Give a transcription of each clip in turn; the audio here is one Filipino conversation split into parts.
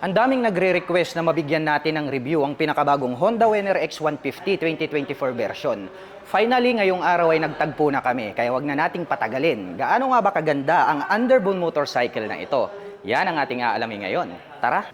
Ang daming nagre-request na mabigyan natin ng review ang pinakabagong Honda Winner X150 2024 version. Finally, ngayong araw ay nagtagpo na kami, kaya wag na nating patagalin. Gaano nga ba kaganda ang underbone motorcycle na ito? Yan ang ating aalamin ngayon. Tara!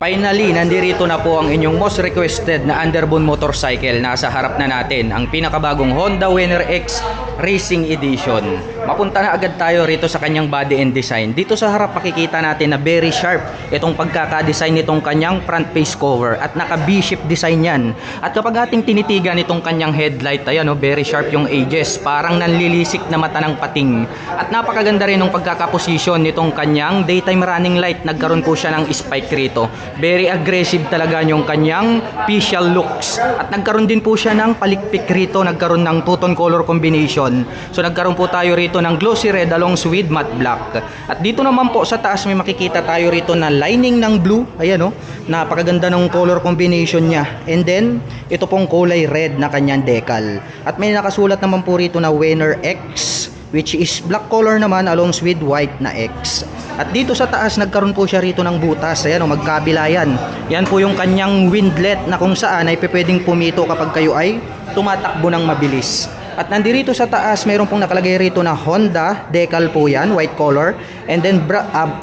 Finally, nandirito na po ang inyong most requested na underbone motorcycle. Nasa harap na natin ang pinakabagong Honda Winner X Racing Edition. Mapunta na agad tayo rito sa kanyang body and design. Dito sa harap makikita natin na very sharp itong pagkaka-design nitong kanyang front face cover at naka B-shape design yan. At kapag ating tinitigan itong kanyang headlight, ayan very sharp yung edges, parang nanlilisik na mata ng pating. At napakaganda rin ng pagkakaposisyon nitong kanyang daytime running light. Nagkaroon po siya ng spike rito. Very aggressive talaga yung kanyang facial looks. At nagkaroon din po siya ng palikpik rito. Nagkaroon ng two-tone color combination. So nagkaroon po tayo rito ng glossy red along with matte black. At dito naman po sa taas may makikita tayo rito na lining ng blue. Ayan napakaganda ng color combination niya. And then ito pong kulay red na kanyang decal. At may nakasulat naman po rito na Winner X, which is black color naman along with white na X. At dito sa taas nagkaroon po siya rito ng butas. Ayan magkabila yan. Yan po yung kanyang windlet na kung saan ay pwedeng pumito kapag kayo ay tumatakbo ng mabilis. At nandito sa taas mayroon pong nakalagay rito na Honda decal po yan, white color. And then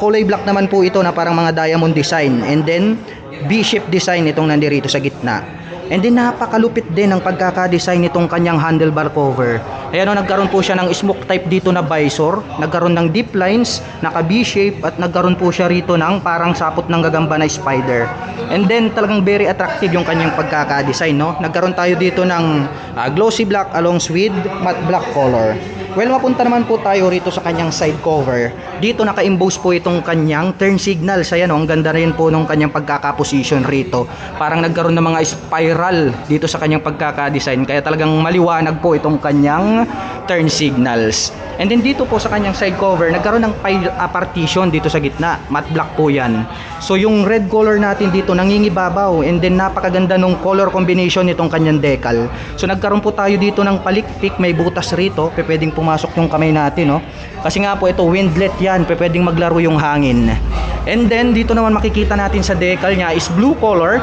kulay black naman po ito na parang mga diamond design. And then B-shape design itong nandito sa gitna. And then napakalupit din ang pagkaka-design nitong kanyang handlebar cover. Ayan nagkaroon po siya ng smoke type dito na visor, nagkaroon ng deep lines, naka B-shape at nagkaroon po siya rito ng parang sapot ng gagamba na spider. And then talagang very attractive yung kanyang pagkaka-design Nagkaroon tayo dito ng glossy black along with matte black color. Well, mapunta naman po tayo rito sa kanyang side cover. Dito naka-emboss po itong kanyang turn signals. Ayan ang ganda rin po ng kanyang pagkaka-position rito. Parang nagkaroon ng mga spiral dito sa kanyang pagkaka-design. Kaya talagang maliwanag po itong kanyang turn signals. And then dito po sa kanyang side cover, nagkaroon ng partition dito sa gitna. Matte black po yan. So yung red color natin dito nangingibabaw. And then napakaganda ng color combination nitong kanyang decal. So nagkaroon po tayo dito ng palikpik. May butas rito. Pwedeng pumasok yung kamay natin Kasi nga po ito windlet yan. Pwedeng maglaro yung hangin. And then dito naman makikita natin sa decal niya is blue color.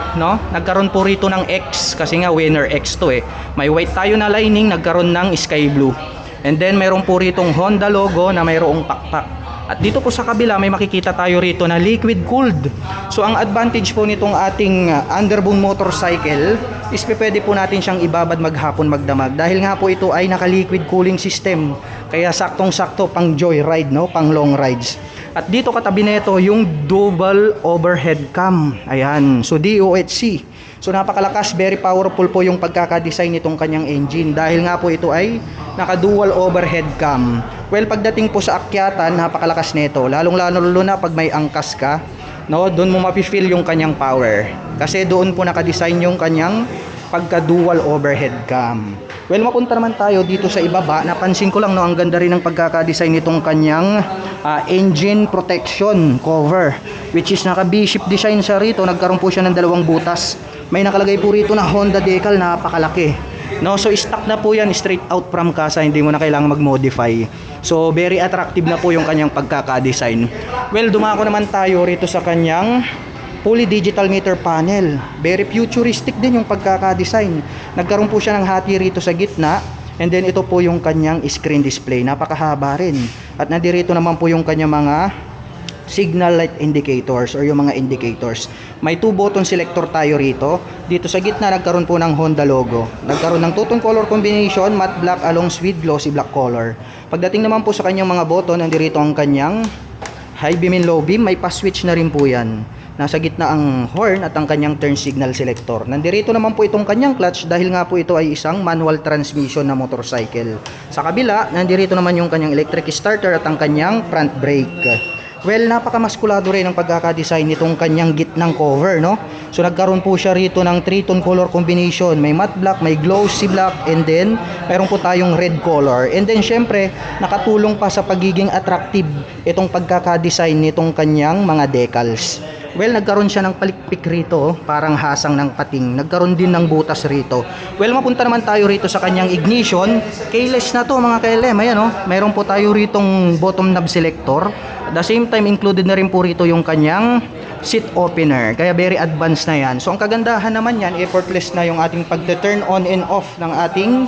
Nagkaroon po rito ng X. Kasi nga Winner X to May white tayo na lining. Nagkaroon ng sky blue. And then mayroon po ritong Honda logo na mayroong pakpak. At dito po sa kabila may makikita tayo rito na liquid cooled. So ang advantage po nitong ating underbone motorcycle is pwede po natin siyang ibabad maghapon magdamag. Dahil nga po ito ay naka liquid cooling system. Kaya saktong sakto pang joyride pang long rides. At dito katabi nito yung double overhead cam. Ayan, so DOHC. So napakalakas, very powerful po yung pagkaka-design nitong kanyang engine dahil nga po ito ay naka-dual overhead cam. Well, pagdating po sa akyatan, napakalakas nito. Lalong-lalo na pag may angkas ka, doon mo mapi-feel yung kanyang power. Kasi doon po naka-design yung kanyang pagka-dual overhead cam. Well, mapunta naman tayo dito sa ibaba. Napansin ko lang ang ganda rin ng pagkaka-design nitong kanyang engine protection cover, which is naka B-shape design siya rito. Nagkaroon po siya ng dalawang butas. May nakalagay po rito na Honda decal, napakalaki. So stock na po yan straight out from casa, hindi mo na kailangan mag-modify. So very attractive na po yung kanyang pagkaka-design. Well, dumako naman tayo rito sa kanyang fully digital meter panel. Very futuristic din yung pagkaka-design. Nagkaroon po siya ng hati rito sa gitna. And then ito po yung kanyang screen display. Napakahaba rin. At nandirito naman po yung kanyang mga signal light indicators or yung mga indicators. May 2 button selector tayo rito. Dito sa gitna nagkaroon po ng Honda logo. Nagkaroon ng two-tone color combination, matte black along with glossy black color. Pagdating naman po sa kanyang mga button, nandirito ang kanyang high beam and low beam. May pa-switch na rin po yan. Nasa gitna ang horn at ang kanyang turn signal selector. Nandirito naman po itong kanyang clutch dahil nga po ito ay isang manual transmission na motorcycle. Sa kabila, nandirito naman yung kanyang electric starter at ang kanyang front brake. Well, napakamaskulado rin ang pagkakadesign nitong kanyang gitnang cover, no? So nagkaroon po siya rito ng 3-tone color combination. May matte black, may glossy black, and then mayroon po tayong red color. And then syempre, nakatulong pa sa pagiging attractive itong pagkakadesign nitong kanyang mga decals. Well, nagkaroon siya ng palikpik rito, parang hasang ng pating. Nagkaroon din ng butas rito. Well, mapunta naman tayo rito sa kanyang ignition. Keyless na to mga KLM. Ayan, oh. Mayroon po tayo ritong bottom knob selector. At the same time, included na rin po rito yung kanyang seat opener. Kaya very advanced na yan. So, ang kagandahan naman yan, effortless na yung ating pagte-turn on and off ng ating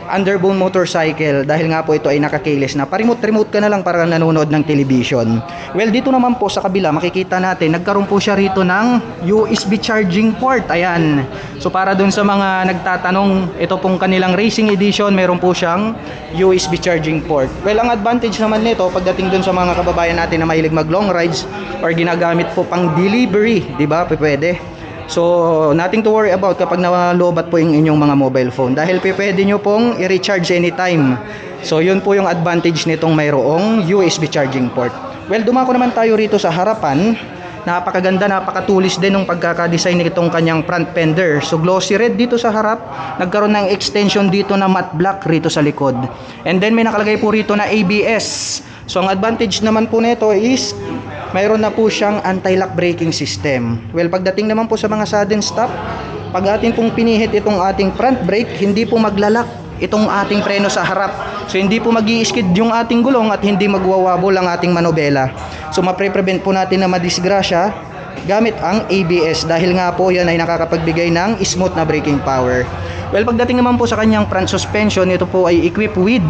underbone motorcycle dahil nga po ito ay naka-keyless na. Pa-remote ka na lang para nanonood ng television. Well, dito naman po sa kabila makikita natin nagkaroon po siya rito ng USB charging port. Ayan. So para dun sa mga nagtatanong, ito pong kanilang racing edition, meron po siyang USB charging port. Well, ang advantage naman nito pagdating dun sa mga kababayan natin na mahilig mag long rides or ginagamit po pang delivery, di ba? Pwede. So, nothing to worry about kapag nalobat po yung inyong mga mobile phone dahil pwede nyo pong i-recharge anytime. So, yun po yung advantage nitong mayroong USB charging port. Well, dumako naman tayo rito sa harapan. Napakaganda, napakatulis din ng pagkakadesign nitong kanyang front fender. So, glossy red dito sa harap. Nagkaroon ng extension dito na matte black rito sa likod. And then, may nakalagay po rito na ABS. So, ang advantage naman po nito is mayroon na po siyang anti-lock braking system. Well, pagdating naman po sa mga sudden stop, pag atin pong pinihit itong ating front brake, hindi po maglalak itong ating preno sa harap. So, hindi po mag-i-skid yung ating gulong at hindi magwawabol ang ating manobela. So, mapre-prevent po natin na madisgrasya gamit ang ABS dahil nga po yan ay nakakapagbigay ng smooth na braking power. Well, pagdating naman po sa kanyang front suspension, ito po ay equipped with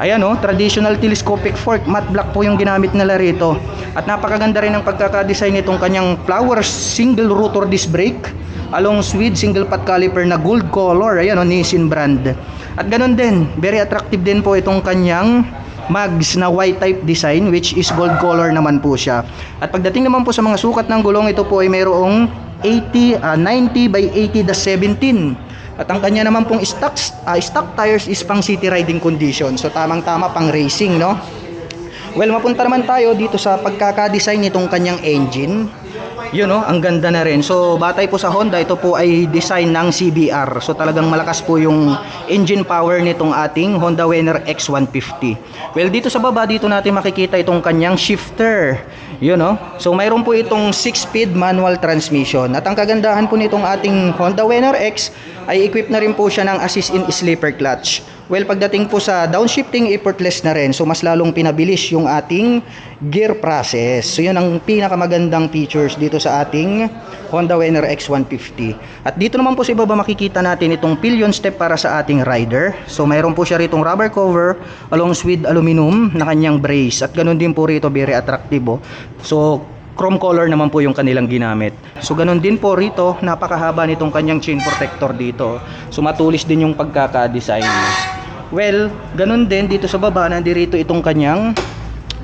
ayan, oh, traditional telescopic fork. Matte black po yung ginamit nila rito. At napakaganda rin ang pagkakadesign nitong kanyang Flowers single rotor disc brake along with single pot caliper na gold color. Ayan, oh, Nissin brand. At ganun din, very attractive din po itong kanyang mags na Y-type design which is gold color naman po siya. At pagdating naman po sa mga sukat ng gulong, ito po ay mayroong 90 by 80-17. At ang kanya naman pong stock tires is pang city riding condition. So tamang-tama pang racing, no? Well, mapunta naman tayo dito sa pagkakadesign nitong kanyang engine. Yun, no? Ang ganda na rin. So batay po sa Honda, ito po ay design ng CBR. So talagang malakas po yung engine power nitong ating Honda Winner X150. Well, dito sa baba, dito natin makikita itong kanyang shifter. Yun, no? So mayroon po itong 6-speed manual transmission. At ang kagandahan po nitong ating Honda Winner X ay equipped na rin po siya ng assist in sleeper clutch. Well, pagdating po sa downshifting, effortless na rin. So mas lalong pinabilis yung ating gear process. So yun ang pinakamagandang features dito sa ating Honda Winner X150. At dito naman po sa ibaba makikita natin itong pillion step para sa ating rider. So mayroon po siya ritong rubber cover along with aluminum na kanyang brace. At ganun din po rito, very attractive, oh. So chrome color naman po yung kanilang ginamit. So ganun din po rito, napakahaba nitong kanyang chain protector dito. So matulis din yung pagkaka-design. Well, ganun din dito sa baba, nandirito itong kanyang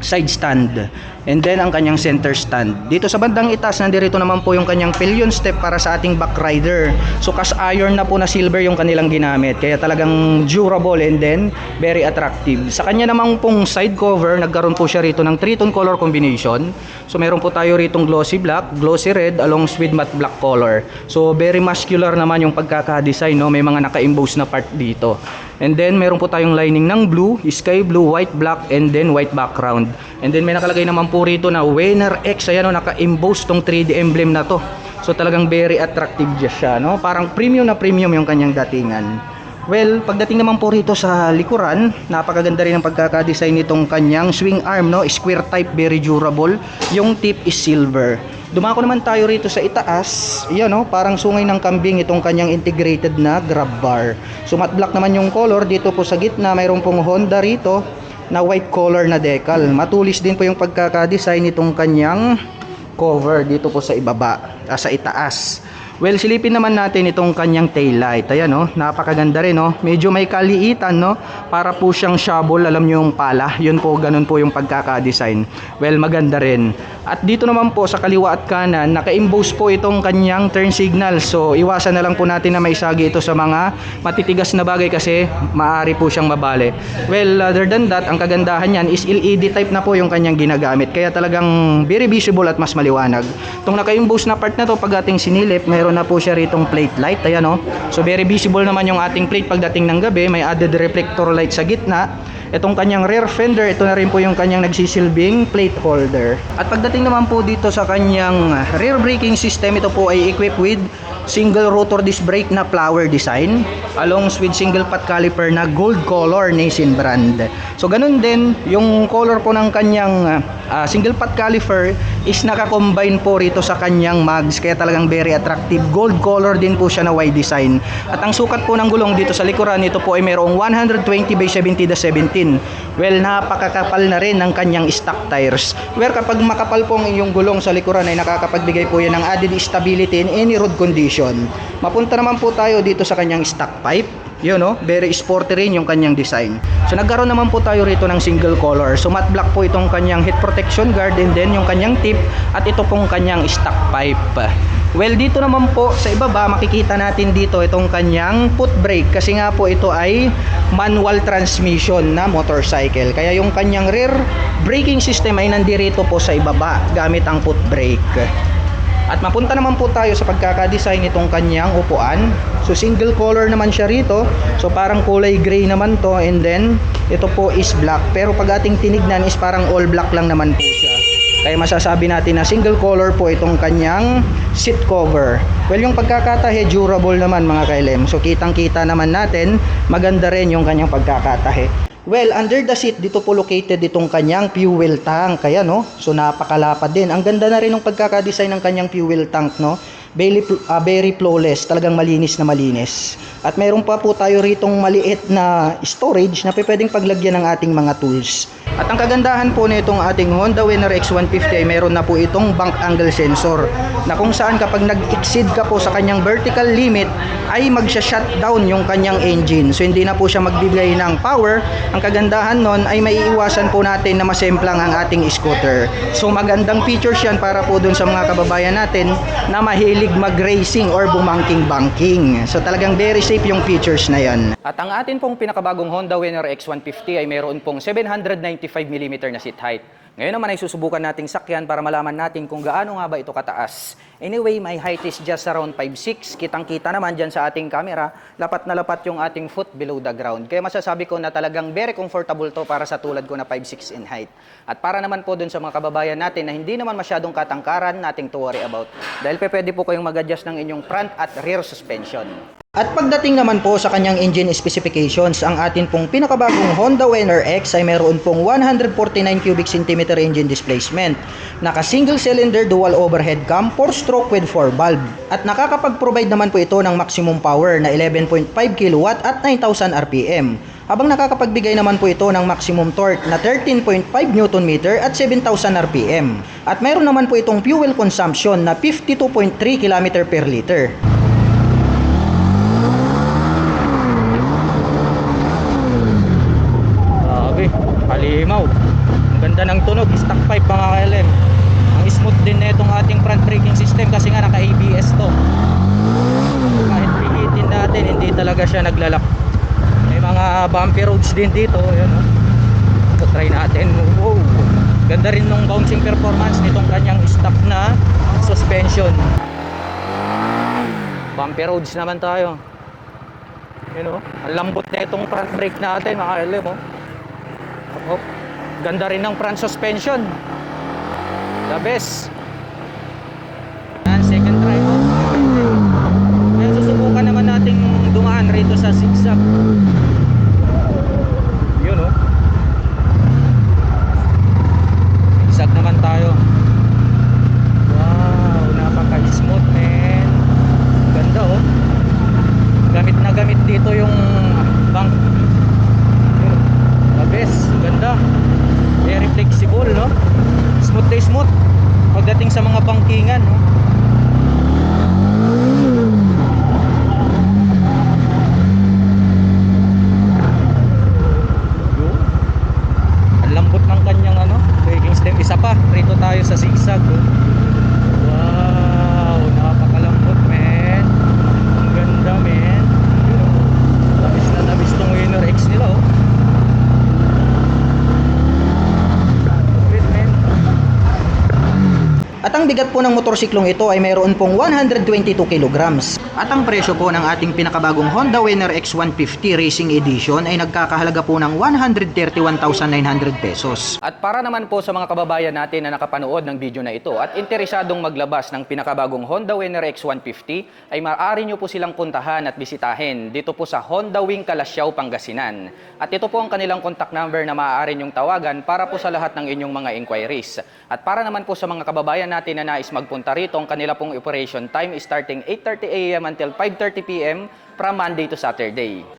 side stand. And then ang kanyang center stand. Dito sa bandang itaas, nandirito naman po yung kanyang pillion step para sa ating back rider. So cast iron na po na silver yung kanilang ginamit. Kaya talagang durable and then very attractive. Sa kanya naman pong side cover, nagkaroon po siya rito ng 3-tone color combination. So meron po tayo ritong glossy black, glossy red along with matte black color. So very muscular naman yung pagkaka-design, no? May mga naka-emboss na part dito. And then meron po tayong lining ng blue, sky blue, white, black, and then white background. And then may nakalagay naman po rito na Winner X. Ayan, no, naka-emboss tong 3D emblem na to. So talagang very attractive siya, no? Parang premium na premium yung kanyang datingan. Well, pagdating naman po rito sa likuran, napakaganda rin ang pagkaka-design nitong kanyang swing arm, no? Square type, very durable. Yung tip is silver. Dumako naman tayo rito sa itaas. Yan, no? Parang sungay ng kambing itong kanyang integrated na grab bar. So matte black naman yung color. Dito po sa gitna, mayroon pong Honda rito na white color na decal. Matulis din po yung pagkaka-design nitong kanyang cover dito po sa ibaba, sa itaas. Well, silipin naman natin itong kanyang tail light. Ayan, no? Napakaganda rin, no? Medyo may kaliitan, no? Para po siyang shovel, alam nyo yung pala. Yun po, ganun po yung pagkaka-design. Well, maganda rin. At dito naman po sa kaliwa at kanan, naka-emboss po itong kanyang turn signal. So, iwasan na lang po natin na maisagi ito sa mga matitigas na bagay kasi maaari po siyang mabali. Well, other than that, ang kagandahan niyan is LED type na po yung kanyang ginagamit. Kaya talagang very visible at mas maliwanag. Itong naka-emboss na part na to, pag ating sinilip, meron na po siya ritong plate light. Ayan, no? So, very visible naman yung ating plate pagdating ng gabi. May added reflector light sa gitna. Itong kanyang rear fender, ito na rin po yung kanyang nagsisilbing plate holder. At pagdating naman po dito sa kanyang rear braking system, ito po ay equipped with single rotor disc brake na flower design along with single pot caliper na gold color Nissin brand. So ganun din yung color po ng kanyang single pot caliper is naka-combine po rito sa kanyang mags, kaya talagang very attractive. Gold color din po siya na Y design. At ang sukat po ng gulong dito sa likuran, ito po ay mayroong 120/70/17. Well, napakakapal na rin ng kanyang stock tires. Where kapag makapal po ang inyong gulong sa likuran ay nakakapagbigay po yan ng added stability in any road condition. Mapunta naman po tayo dito sa kanyang stock pipe. Yun, no? Very sporty rin yung kanyang design. So nagkaroon naman po tayo rito ng single color. So matte black po itong kanyang heat protection guard and then yung kanyang tip at ito pong kanyang stock pipe. Well, dito naman po sa ibaba makikita natin dito itong kanyang foot brake kasi nga po ito ay manual transmission na motorcycle. Kaya yung kanyang rear braking system ay nandirito po sa ibaba gamit ang foot brake. At mapunta naman po tayo sa pagkakadesign nitong kanyang upuan. So single color naman siya rito. So parang kulay gray naman to and then ito po is black. Pero pag ating tinignan is parang all black lang naman po siya. Kaya masasabi natin na single color po itong kanyang seat cover. Well, yung pagkakatahe durable naman mga kailem. So kitang-kita naman natin maganda rin yung kanyang pagkakatahe. Well, under the seat, dito po located itong kanyang fuel tank. Kaya, no? So, napakalapad din. Ang ganda na rin ng pagkakadesign ng kanyang fuel tank, no? Very flawless. Talagang malinis na malinis. At mayroon pa po tayo ritong maliit na storage na pwedeng paglagyan ng ating mga tools. At ang kagandahan po nitong ating Honda Winner X150 ay meron na po itong bank angle sensor na kung saan kapag nag-exceed ka po sa kanyang vertical limit ay magsha-shutdown yung kanyang engine. So hindi na po siya magbibigay ng power. Ang kagandahan nun ay maiiwasan po natin na masemplang ang ating scooter. So magandang features yan para po dun sa mga kababayan natin na mahilig mag-racing or bumangking-banking. So talagang very safe yung features na yan. At ang atin pong pinakabagong Honda Winner X150 ay meron pong 795mm na seat height. Ngayon naman ay susubukan nating sakyan para malaman natin kung gaano nga ba ito kataas. Anyway, my height is just around 5'6". Kitang-kita naman dyan sa ating camera, lapat na lapat yung ating foot below the ground. Kaya masasabi ko na talagang very comfortable to para sa tulad ko na 5'6" in height. At para naman po dun sa mga kababayan natin na hindi naman masyadong katangkaran, nating to worry about. Dahil pwede po kayong mag-adjust ng inyong front at rear suspension. At pagdating naman po sa kanyang engine specifications, ang atin pong pinakabagong Honda Winner X ay meron pong 149 cubic centimeter engine displacement. Naka single cylinder dual overhead cam 4-stroke with 4 valve. At nakakapag-provide naman po ito ng maximum power na 11.5 kW at 9,000 RPM. Habang nakakapagbigay naman po ito ng maximum torque na 13.5 Nm at 7,000 RPM. At mayroon naman po itong fuel consumption na 52.3 km per liter. Halimaw. Ang ganda ng tunog, stock pipe mga KLM. Ang smooth din na itong ating front braking system kasi nga naka ABS to. Kahit pihitin natin, hindi talaga siya naglalak. May mga bumpy roads din dito. Ayan, oh. So, try natin. Wow. Ganda rin ng bouncing performance nitong kanyang stock na suspension. Bumpy roads naman tayo. Ayan, oh. Ang lambot na itong front brake natin mga KLM, oh. Oh, ganda rin ng front suspension. The best. And second try mo. Ngayon susubukan naman nating dumaan rito sa zigzag. Yun, oh. Zigzag naman tayo. Wow, napaka-smooth, man. Ganda, oh. Gamit na gamit dito yung bank. Best, ganda. Very flexible, no? Smooth na smooth pagdating sa mga bangkingan, no? ang bigat po ng motorsiklong ito ay mayroon pong 122 kilograms. At ang presyo po ng ating pinakabagong Honda Winner X150 Racing Edition ay nagkakahalaga po ng 131,900 pesos. At para naman po sa mga kababayan natin na nakapanood ng video na ito at interesadong maglabas ng pinakabagong Honda Winner X150, ay maaari nyo po silang puntahan at bisitahin dito po sa Honda Wing Calasiao, Pangasinan. At ito po ang kanilang contact number na maaari nyong tawagan para po sa lahat ng inyong mga inquiries. At para naman po sa mga kababayan natin na nais magpunta rito, ang kanila pong operation time is starting 8:30 AM until 5:30 PM from Monday to Saturday.